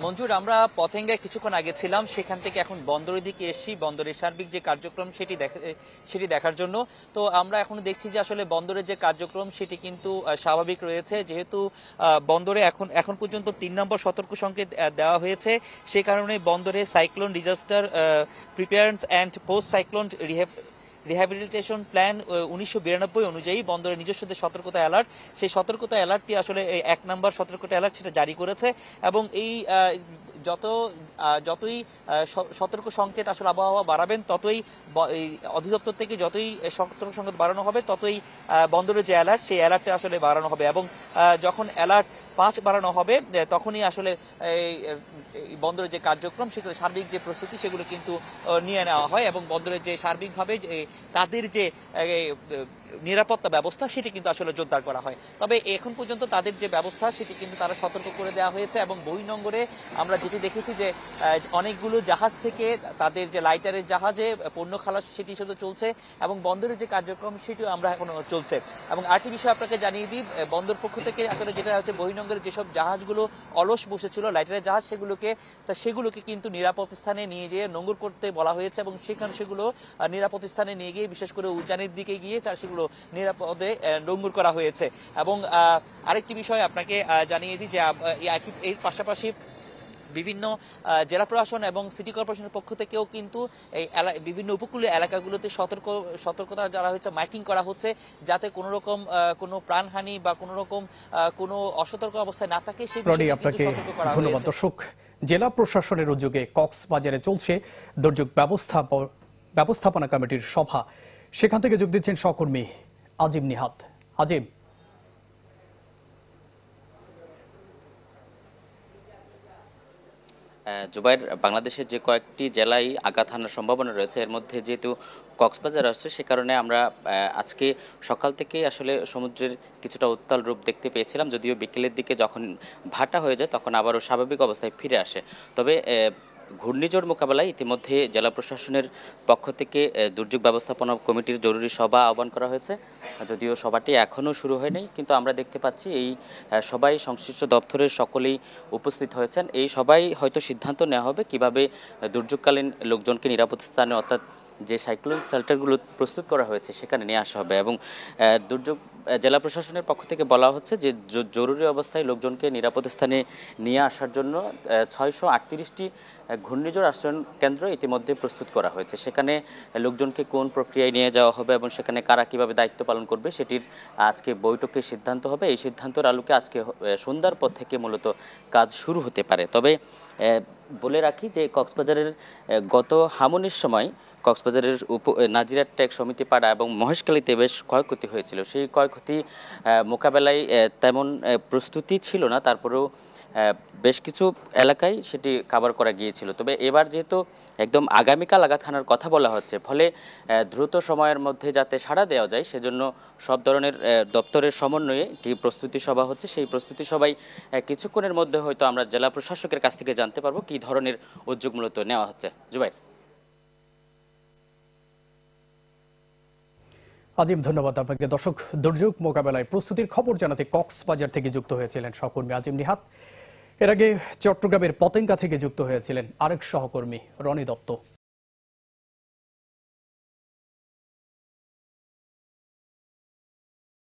মঞ্জুর, আমরা পতেঙ্গায় কিছুক্ষণ আগে ছিলাম, সেখান থেকে এখন বন্দরের দিকে এসেছি বন্দরের সার্বিক যে কার্যক্রম সেটি দেখার জন্য। তো আমরা এখন দেখছি যে আসলে বন্দরের যে কার্যক্রম সেটি কিন্তু স্বাভাবিক রয়েছে, যেহেতু বন্দরে এখন পর্যন্ত ৩ নম্বর সতর্ক সংকেত দেওয়া হয়েছে। সে কারণে বন্দরে cyclone disaster preference and post cyclone rehabilitation plan 1992 অনুযায়ী বন্দরের নিজস্ব যে সতর্কতা অ্যালার্ট, সেই সতর্কতা অ্যালার্টটি আসলে ১ নম্বর সতর্কতা অ্যালার্ট সেটা জারি করেছে। এবং এই যতই সতর্ক সংকেত আসলে আবহাওয়া বাড়াবেন, ততই এই অধিদপ্তর থেকে যতই সতর্ক সংকেত বাড়ানো হবে, ততই বন্দরের যে অ্যালার্ট সেই অ্যালার্টটা আসলে বাড়ানো হবে। এবং যখন অ্যালার্ট ৫ বাড়ানো হবে, তখনই আসলে এই বন্দরের যে কার্যক্রম সেগুলো সার্বিক যে প্রস্তুতি সেগুলো কিন্তু নিয়ে নেওয়া হয় এবং বন্দরের যে সার্বিকভাবে তাদের যে নিরাপত্তা ব্যবস্থা সেটি কিন্তু আসলে জোরদার করা হয়। তবে এখন পর্যন্ত তাদের যে ব্যবস্থা সেটি কিন্তু তারা সতর্ক করে দেওয়া হয়েছে। এবং বহির্নোঙরে আমরা যেটি দেখেছি যে অনেকগুলো জাহাজ থেকে তাদের যে লাইটারের জাহাজে পণ্য খালাস সেটি শুধু চলছে এবং বন্দরের যে কার্যক্রম সেটিও আমরা এখনো চলছে। এবং আরেকটি বিষয় আপনাকে জানিয়ে দিই, বন্দর পক্ষ থেকে আসলে যেটা হচ্ছে বহির্নোঙরের যেসব জাহাজগুলো অলস বসেছিল লাইটারের জাহাজ, সেগুলোকে কিন্তু নিরাপদ স্থানে নিয়ে গিয়ে নোঙর করতে বলা হয়েছে এবং সেগুলো নিরাপদ স্থানে নিয়ে গিয়ে, বিশেষ করে উজানের দিকে গিয়ে সেগুলো নিরাপদে নোঙর করা হয়েছে। এবং আরেকটি বিষয় আপনাকে জানিয়ে দিই যে এর পাশাপাশি বিভিন্ন জেলা প্রশাসন এবং সিটি কর্পোরেশনের পক্ষ থেকেও কিন্তু এই বিভিন্ন উপকূলীয় এলাকাগুলোতে সতর্কতা যারা হয়েছে মাইকিং করা হচ্ছে, যাতে কোনো রকম কোনো প্রাণহানি বা কোনো রকম কোনো অসতর্ক অবস্থায় না থাকে সেই বিষয়ে সতর্ক করা হয়েছে। ধন্যবাদ। দর্শক, জেলা প্রশাসনের উদ্যোগে কক্সবাজারে চলছে দুর্যোগ ব্যবস্থাপনা কমিটির সভা। সেখান থেকে যোগ দিচ্ছেন সহকর্মী আজিম নিহাত। আজিম, জুবাইর, বাংলাদেশের যে কয়েকটি জেলায় আঘাত হানার সম্ভাবনা রয়েছে, এর মধ্যে যেহেতু কক্সবাজার আসছে, সে কারণে আমরা আজকে সকাল থেকে আসলে সমুদ্রের কিছুটা উত্তাল রূপ দেখতে পেয়েছিলাম, যদিও বিকেলের দিকে যখন ভাটা হয়ে যায় তখন আবারও স্বাভাবিক অবস্থায় ফিরে আসে। তবে ঘূর্ণিঝড় মোকাবেলায় ইতিমধ্যে জেলা প্রশাসনের পক্ষ থেকে দুর্যোগ ব্যবস্থাপনা কমিটির জরুরি সভা আহ্বান করা হয়েছে। যদিও সভাটি এখনও শুরু হয়নি, কিন্তু আমরা দেখতে পাচ্ছি এই সবাই সংশ্লিষ্ট দপ্তরের সকলেই উপস্থিত হয়েছেন। এই সবাই হয়তো সিদ্ধান্ত নেওয়া হবে কিভাবে দুর্যোগকালীন লোকজনকে নিরাপদ স্থানে, অর্থাৎ যে সাইক্লোন শেল্টারগুলো প্রস্তুত করা হয়েছে সেখানে নিয়ে আসা হবে। এবং দুর্যোগ জেলা প্রশাসনের পক্ষ থেকে বলা হচ্ছে যে জরুরি অবস্থায় লোকজনকে নিরাপদ স্থানে নিয়ে আসার জন্য 638টি ঘূর্ণিঝড় আশ্রয়ণ কেন্দ্র ইতিমধ্যে প্রস্তুত করা হয়েছে। সেখানে লোকজনকে কোন প্রক্রিয়ায় নিয়ে যাওয়া হবে এবং সেখানে কারা কীভাবে দায়িত্ব পালন করবে সেটির আজকে বৈঠকে সিদ্ধান্ত হবে। এই সিদ্ধান্তের আলোকে আজকে সন্ধ্যার পর থেকে মূলত কাজ শুরু হতে পারে। তবে বলে রাখি যে কক্সবাজারের গত হামনির সময় কক্সবাজারের নাজিরাট টেক সমিতি পাড়া এবং মহেশখালীতে বেশ ক্ষয়ক্ষতি হয়েছিল। সেই ক্ষয়ক্ষতি মোকাবেলায় তেমন প্রস্তুতি ছিল না, তারপরেও বেশ কিছু এলাকায় সেটি কাভার করা গিয়েছিল। তবে এবার যেহেতু একদম আগামীকাল আঘাত হানার কথা বলা হচ্ছে, ফলে দ্রুত সময়ের মধ্যে যাতে সাড়া দেওয়া যায় সেজন্য সব ধরনের দপ্তরের সমন্বয়ে একটি প্রস্তুতি সভা হচ্ছে। সেই প্রস্তুতি সভায় কিছুক্ষণের মধ্যে হয়তো আমরা জেলা প্রশাসকের কাছ থেকে জানতে পারবো কী ধরনের উদ্যোগ মূলত নেওয়া হচ্ছে। জুবাইর। আজিম, ধন্যবাদ আপনাকে। দর্শক, দুর্যোগ মোকাবেলায় প্রস্তুতির খবর জানাতে কক্সবাজার থেকে যুক্ত হয়েছিলেন সহকর্মী আজিম নিহাত। এর আগে চট্টগ্রামের পতেঙ্গা থেকে যুক্ত হয়েছিলেন আরেক সহকর্মী রনি দত্ত।